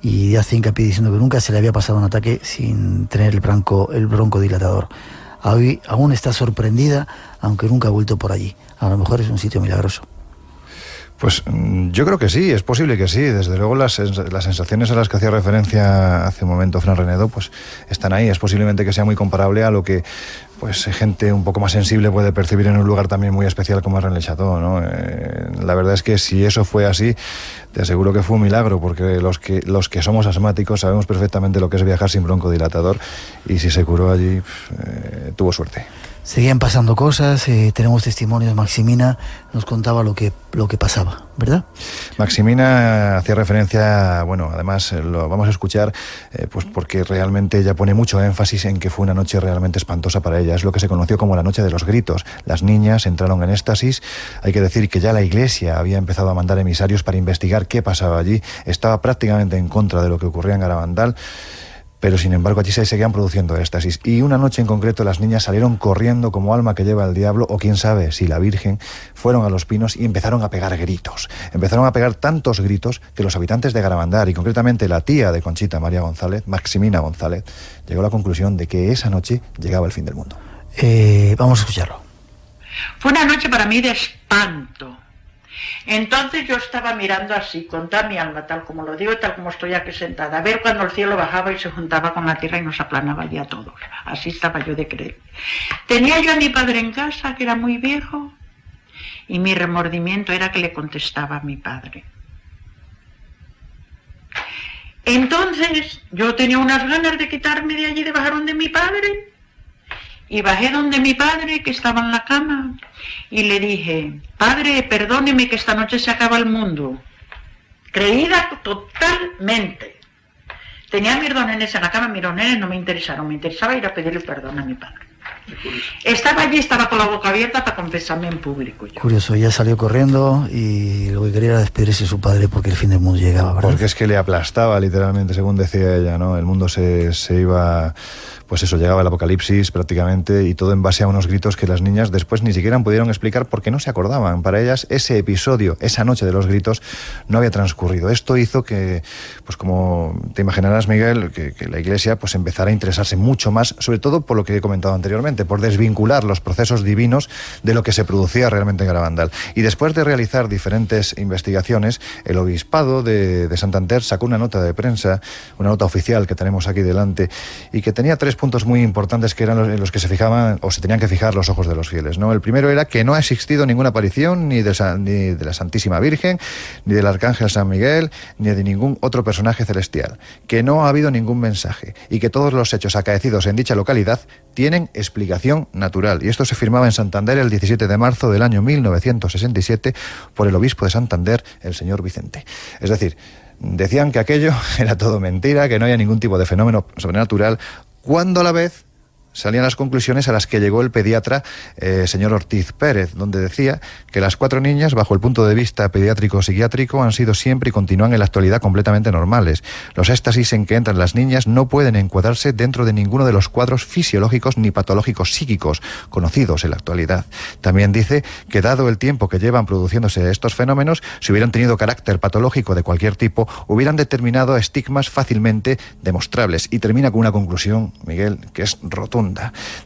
Y hace hincapié diciendo que nunca se le había pasado un ataque sin tener el broncodilatador. Hoy aún está sorprendida, aunque nunca ha vuelto por allí. A lo mejor es un sitio milagroso. Pues yo creo que sí, es posible que sí. Desde luego las sensaciones a las que hacía referencia hace un momento Fran Renedo, pues están ahí. Es posiblemente que sea muy comparable a lo que pues gente un poco más sensible puede percibir en un lugar también muy especial como es Rennes-le-Château, ¿no? La verdad es que si eso fue así, te aseguro que fue un milagro, porque los que somos asmáticos sabemos perfectamente lo que es viajar sin broncodilatador, y si se curó allí, tuvo suerte. Seguían pasando cosas, tenemos testimonios. Maximina nos contaba lo que pasaba, ¿verdad? Maximina hacía referencia, bueno, además lo vamos a escuchar, pues porque realmente ella pone mucho énfasis en que fue una noche realmente espantosa para ella. Es lo que se conoció como la noche de los gritos. Las niñas entraron en éxtasis. Hay que decir que ya la Iglesia había empezado a mandar emisarios para investigar qué pasaba allí. Estaba prácticamente en contra de lo que ocurría en Garabandal, pero sin embargo allí se seguían produciendo éxtasis. Y una noche en concreto las niñas salieron corriendo como alma que lleva el diablo, o quién sabe si la Virgen, fueron a los pinos y empezaron a pegar gritos. Empezaron a pegar tantos gritos que los habitantes de Garabandal, y concretamente la tía de Conchita, María González, Maximina González, llegó a la conclusión de que esa noche llegaba el fin del mundo. Vamos a escucharlo. Fue una noche para mí de espanto. Entonces yo estaba mirando así, con toda mi alma, tal como lo digo, tal como estoy aquí sentada, a ver cuando el cielo bajaba y se juntaba con la tierra y nos aplanaba ya a todos. Así estaba yo de creer. Tenía yo a mi padre en casa, que era muy viejo, y mi remordimiento era que le contestaba a mi padre. Entonces yo tenía unas ganas de quitarme de allí, de bajar donde mi padre, y bajé donde mi padre, que estaba en la cama, y le dije: padre, perdóneme que esta noche se acaba el mundo. Creída totalmente. Tenía mis dos nenes en la cama, mis dos nenes no me interesaron, me interesaba ir a pedirle perdón a mi padre. Estaba allí, estaba con la boca abierta para confesarme en público. Yo. Curioso, ella salió corriendo y lo que quería era despedirse de su padre porque el fin del mundo llegaba, ¿verdad? Porque es que le aplastaba literalmente, según decía ella, ¿no? El mundo se iba... Pues eso, llegaba el apocalipsis prácticamente, y todo en base a unos gritos que las niñas después ni siquiera pudieron explicar porque no se acordaban. Para ellas ese episodio, esa noche de los gritos, no había transcurrido. Esto hizo que, pues como te imaginarás, Miguel, que la Iglesia pues empezara a interesarse mucho más, sobre todo por lo que he comentado anteriormente, por desvincular los procesos divinos de lo que se producía realmente en Garabandal. Y después de realizar diferentes investigaciones, el Obispado de Santander sacó una nota de prensa, una nota oficial que tenemos aquí delante, y que tenía 3 puntos muy importantes que eran los que se fijaban o se tenían que fijar los ojos de los fieles, ¿no? El primero era que no ha existido ninguna aparición ni de la Santísima Virgen, ni del Arcángel San Miguel, ni de ningún otro personaje celestial, que no ha habido ningún mensaje y que todos los hechos acaecidos en dicha localidad tienen explicación natural. Y esto se firmaba en Santander el 17 de marzo del año 1967 por el obispo de Santander, el señor Vicente. Es decir, decían que aquello era todo mentira, que no había ningún tipo de fenómeno sobrenatural, cuando a la vez salían las conclusiones a las que llegó el pediatra señor Ortiz Pérez, donde decía que las 4 niñas, bajo el punto de vista pediátrico-psiquiátrico, han sido siempre y continúan en la actualidad completamente normales. Los éxtasis en que entran las niñas no pueden encuadrarse dentro de ninguno de los cuadros fisiológicos ni patológicos psíquicos conocidos en la actualidad. También dice que, dado el tiempo que llevan produciéndose estos fenómenos, si hubieran tenido carácter patológico de cualquier tipo, hubieran determinado estigmas fácilmente demostrables. Y termina con una conclusión, Miguel, que es rotunda.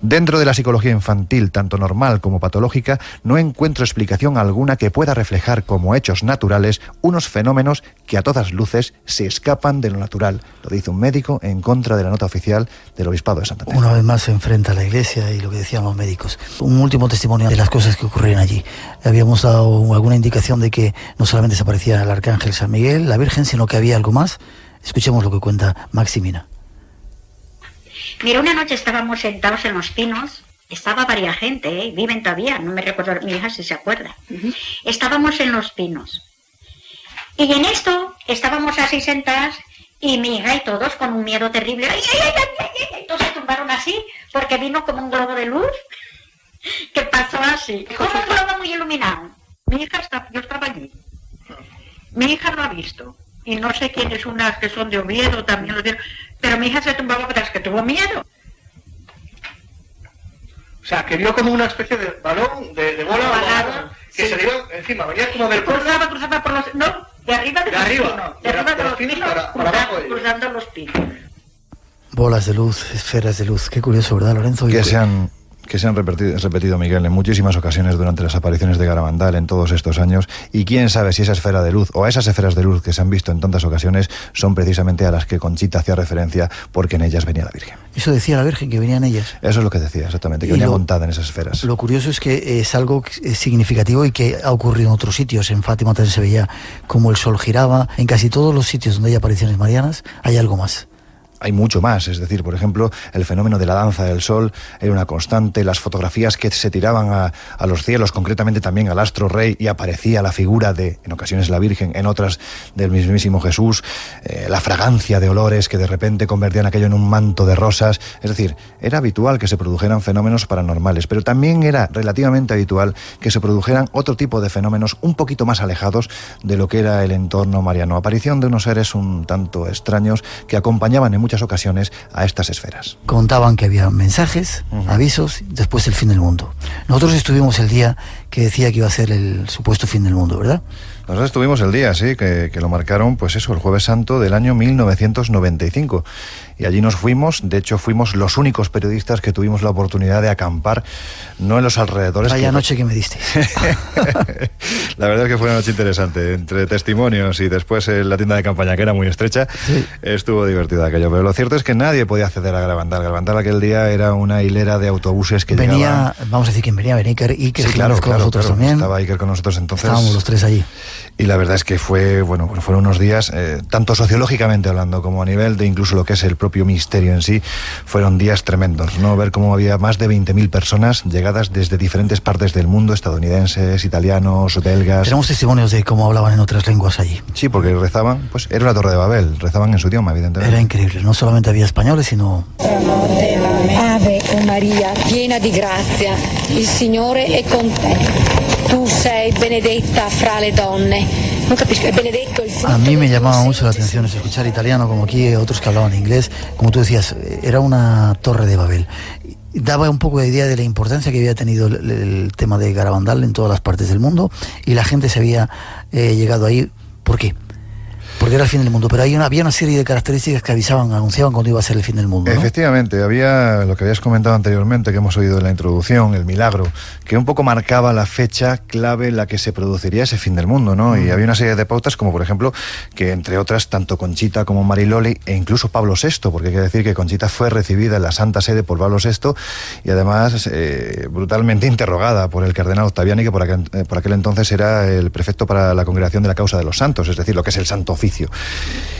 Dentro de la psicología infantil, tanto normal como patológica, no encuentro explicación alguna que pueda reflejar como hechos naturales unos fenómenos que a todas luces se escapan de lo natural. Lo dice un médico en contra de la nota oficial del Obispado de Santander. Una vez más se enfrenta a la Iglesia y lo que decían los médicos. Un último testimonio de las cosas que ocurrían allí. Habíamos dado alguna indicación de que no solamente desaparecía el Arcángel San Miguel, la Virgen, sino que había algo más. Escuchemos lo que cuenta Maximina. Mira, una noche estábamos sentados en los pinos, estaba varias gente, viven todavía, no me recuerdo mi hija si se acuerda. Estábamos en los pinos Y en esto estábamos así sentadas y mi hija y todos con un miedo terrible. ¡Ay, ay, ay, ay, ay, ay! Todos se tumbaron así porque vino como un globo de luz que pasó así. Como un globo muy iluminado. Yo estaba allí. Mi hija lo ha visto. Y no sé quiénes, unas que son de Oviedo también lo dieron. Pero mi hija se tumbaba atrás, que tuvo miedo. O sea, que vio como una especie de balón, de bola, que sí. Se le iba encima, venía como del... Cruzaba por los... No, de arriba de los pinos. De arriba de los pinos, para abajo cruzando los pinos. Bolas de luz, esferas de luz. Qué curioso, ¿verdad, Lorenzo? Que se han repetido, Miguel, en muchísimas ocasiones durante las apariciones de Garabandal en todos estos años, y quién sabe si esa esfera de luz o esas esferas de luz que se han visto en tantas ocasiones son precisamente a las que Conchita hacía referencia, porque en ellas venía la Virgen. Eso decía la Virgen, que venían ellas. Eso es lo que decía, exactamente, que venía montada en esas esferas. Lo curioso es que es algo significativo y que ha ocurrido en otros sitios. En Fátima también se veía como el sol giraba. En casi todos los sitios donde hay apariciones marianas hay algo más. Hay mucho más, es decir, por ejemplo, el fenómeno de la danza del sol era una constante, las fotografías que se tiraban a los cielos, concretamente también al astro rey, y aparecía la figura de, en ocasiones, la Virgen, en otras del mismísimo Jesús, la fragancia de olores que de repente convertían aquello en un manto de rosas. Es decir, era habitual que se produjeran fenómenos paranormales, pero también era relativamente habitual que se produjeran otro tipo de fenómenos un poquito más alejados de lo que era el entorno mariano. Aparición de unos seres un tanto extraños que acompañaban en muchas ocasiones a estas esferas. Contaban que había mensajes, avisos, después el fin del mundo. Nosotros estuvimos el día que decía que iba a ser el supuesto fin del mundo, ¿verdad? Nosotros estuvimos el día, sí, que lo marcaron, pues eso, el Jueves Santo del año 1995. Y allí nos fuimos, de hecho fuimos los únicos periodistas que tuvimos la oportunidad de acampar, no en los alrededores... Vaya noche que me diste. La verdad es que fue una noche interesante, entre testimonios y después en la tienda de campaña, que era muy estrecha, sí. Estuvo divertido aquello. Pero lo cierto es que nadie podía acceder a Garabandal. Garabandal aquel día era una hilera de autobuses que llegaban... Vamos a decir quién venía Iker sí, claro, con nosotros también. Estaba Iker con nosotros entonces. Estábamos los tres allí. Y la verdad es que fueron unos días, tanto sociológicamente hablando como a nivel de incluso lo que es el propio misterio en sí, fueron días tremendos, ¿no? Ver cómo había más de 20.000 personas llegadas desde diferentes partes del mundo, estadounidenses, italianos, belgas. Tenemos testimonios de cómo hablaban en otras lenguas allí. Sí, porque rezaban, pues era la Torre de Babel, rezaban en su idioma, evidentemente. Era increíble, no solamente había españoles, sino... Ave María, llena de gracia, il Signore è con te. Tu sei benedetta fra le donne. No capisco, benedetto il frutto. A mí me llamaba mucho la atención escuchar italiano, como aquí otros que hablaban inglés. Como tú decías, era una Torre de Babel. Daba un poco de idea de la importancia que había tenido el tema de Garabandal en todas las partes del mundo, y la gente se había llegado ahí. ¿Por qué? Porque era el fin del mundo, pero había una serie de características que anunciaban cuando iba a ser el fin del mundo, ¿no? Efectivamente, había lo que habías comentado anteriormente, que hemos oído en la introducción, el milagro, que un poco marcaba la fecha clave en la que se produciría ese fin del mundo, ¿no? Y había una serie de pautas, como por ejemplo, que entre otras, tanto Conchita como Mariloli, e incluso Pablo VI, porque hay que decir que Conchita fue recibida en la Santa Sede por Pablo VI, y además brutalmente interrogada por el cardenal Ottaviani, que por aquel entonces era el prefecto para la Congregación de la Causa de los Santos, es decir, lo que es el Santo Oficio.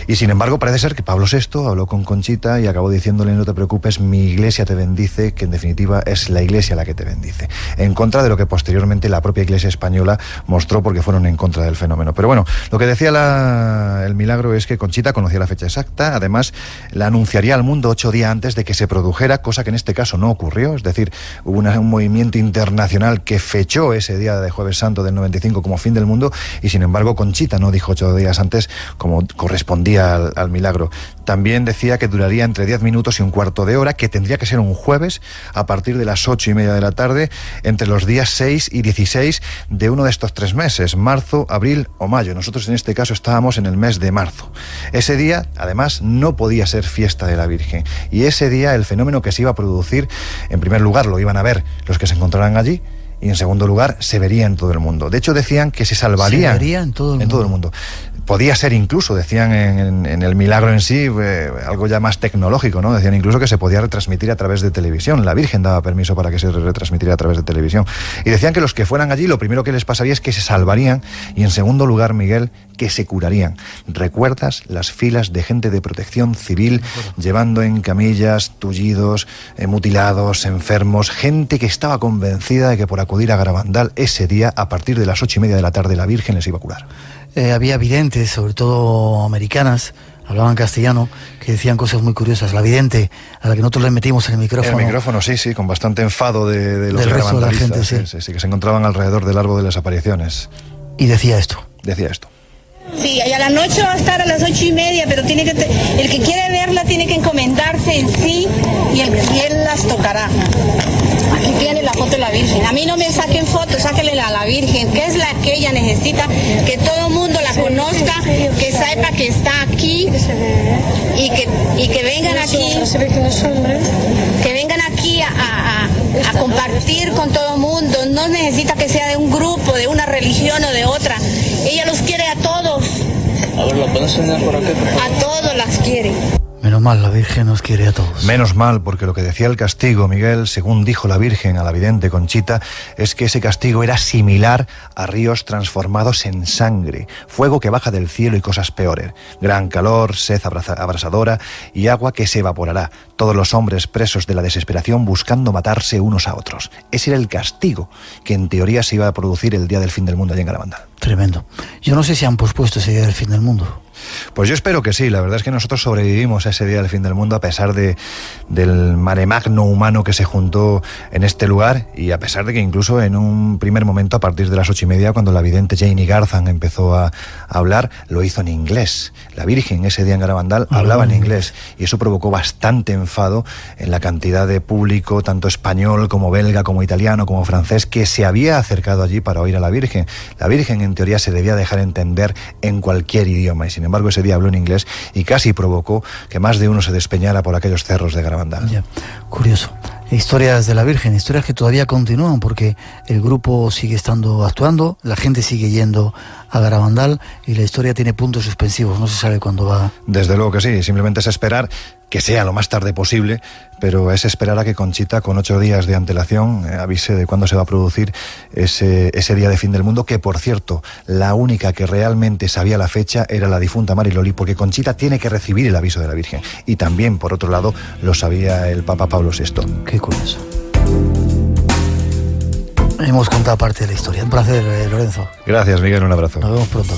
Y sin embargo parece ser que Pablo VI habló con Conchita y acabó diciéndole: no te preocupes, mi iglesia te bendice, que en definitiva es la iglesia la que te bendice, en contra de lo que posteriormente la propia iglesia española mostró, porque fueron en contra del fenómeno. Pero bueno, lo que decía el milagro es que Conchita conocía la fecha exacta, además la anunciaría al mundo 8 días antes de que se produjera, cosa que en este caso no ocurrió. Es decir, hubo un movimiento internacional que fechó ese día de Jueves Santo del 95 como fin del mundo, y sin embargo Conchita no dijo 8 días antes como correspondía al milagro. También decía que duraría entre 10 minutos y un cuarto de hora, que tendría que ser un jueves a partir de las 8:30 de la tarde, entre los días 6 y 16 de uno de estos 3 meses, marzo, abril o mayo. Nosotros en este caso estábamos en el mes de marzo. Ese día, además, no podía ser fiesta de la Virgen, y ese día el fenómeno que se iba a producir, en primer lugar lo iban a ver los que se encontraran allí, y en segundo lugar se vería en todo el mundo. De hecho decían que se salvarían. Se vería en todo el mundo. Podía ser incluso, decían en el milagro en sí, algo ya más tecnológico, ¿no? Decían incluso que se podía retransmitir a través de televisión. La Virgen daba permiso para que se retransmitiera a través de televisión. Y decían que los que fueran allí, lo primero que les pasaría es que se salvarían, y en segundo lugar, Miguel, que se curarían. ¿Recuerdas las filas de gente de protección civil llevando en camillas tullidos, mutilados, enfermos, gente que estaba convencida de que por acudir a Garabandal ese día, a partir de las 8:30 de la tarde, la Virgen les iba a curar? Había videntes, sobre todo americanas, hablaban castellano, que decían cosas muy curiosas. La vidente, a la que nosotros le metimos en el micrófono. El micrófono, sí, con bastante enfado de los del resto de la gente, sí, que se encontraban alrededor del árbol de las apariciones. Y decía esto. Sí, y a la noche va a estar a las 8:30, pero el que quiere verla tiene que encomendarse en sí y él las tocará. Aquí tiene la foto de la Virgen. A mí no me saquen fotos, sáquenle a la Virgen, que es la que ella necesita, que todo el mundo la conozca, que sepa que está aquí y que vengan aquí, a compartir con todo el mundo. No necesita que sea de un grupo, de una religión o de otra. Ella los quiere a todos. A ver, ¿lo puedes enseñar por aquí? A todos las quiere. Menos mal, la Virgen nos quiere a todos. Menos mal, porque lo que decía el castigo, Miguel, según dijo la Virgen a la vidente Conchita, es que ese castigo era similar a ríos transformados en sangre, fuego que baja del cielo y cosas peores, gran calor, sed abrasadora y agua que se evaporará, todos los hombres presos de la desesperación buscando matarse unos a otros. Ese era el castigo que en teoría se iba a producir el día del fin del mundo allá en Garabandal. Tremendo. Yo no sé si han pospuesto ese día del fin del mundo. Pues yo espero que sí. La verdad es que nosotros sobrevivimos a ese día del fin del mundo a pesar del mare magno humano que se juntó en este lugar, y a pesar de que incluso en un primer momento, a partir de las 8:30, cuando la vidente Janie Garzan empezó a hablar, lo hizo en inglés. La Virgen ese día en Garabandal hablaba en inglés, y eso provocó bastante enfado en la cantidad de público, tanto español como belga, como italiano, como francés, que se había acercado allí para oír a la Virgen. La Virgen en teoría se debía dejar entender en cualquier idioma, y sin embargo ese día habló en inglés y casi provocó que más de uno se despeñara por aquellos cerros de Garabandal. Ya. Curioso. Historias de la Virgen, historias que todavía continúan, porque el grupo sigue estando actuando, la gente sigue yendo a Garabandal y la historia tiene puntos suspensivos, no se sabe cuándo va. Desde luego que sí, simplemente es esperar que sea lo más tarde posible, pero es esperar a que Conchita, con 8 días de antelación, avise de cuándo se va a producir ese día de fin del mundo, que por cierto, la única que realmente sabía la fecha era la difunta Mariloli, porque Conchita tiene que recibir el aviso de la Virgen, y también, por otro lado, lo sabía el Papa Pablo VI. Qué curioso. Hemos contado parte de la historia. Un placer, Lorenzo. Gracias, Miguel, un abrazo. Nos vemos pronto.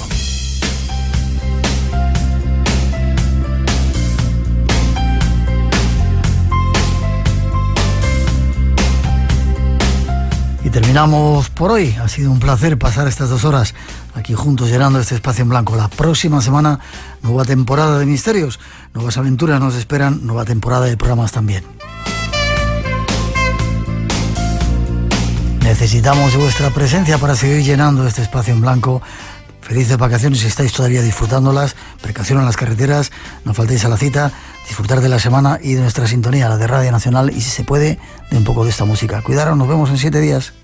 Y terminamos por hoy. Ha sido un placer pasar estas 2 horas aquí juntos llenando este espacio en blanco. La próxima semana, nueva temporada de misterios, nuevas aventuras nos esperan, nueva temporada de programas también. Necesitamos de vuestra presencia para seguir llenando este espacio en blanco. Felices vacaciones si estáis todavía disfrutándolas. Precaución en las carreteras, no faltéis a la cita. Disfrutar de la semana y de nuestra sintonía, la de Radio Nacional, y si se puede, de un poco de esta música. Cuidaros, nos vemos en 7 días.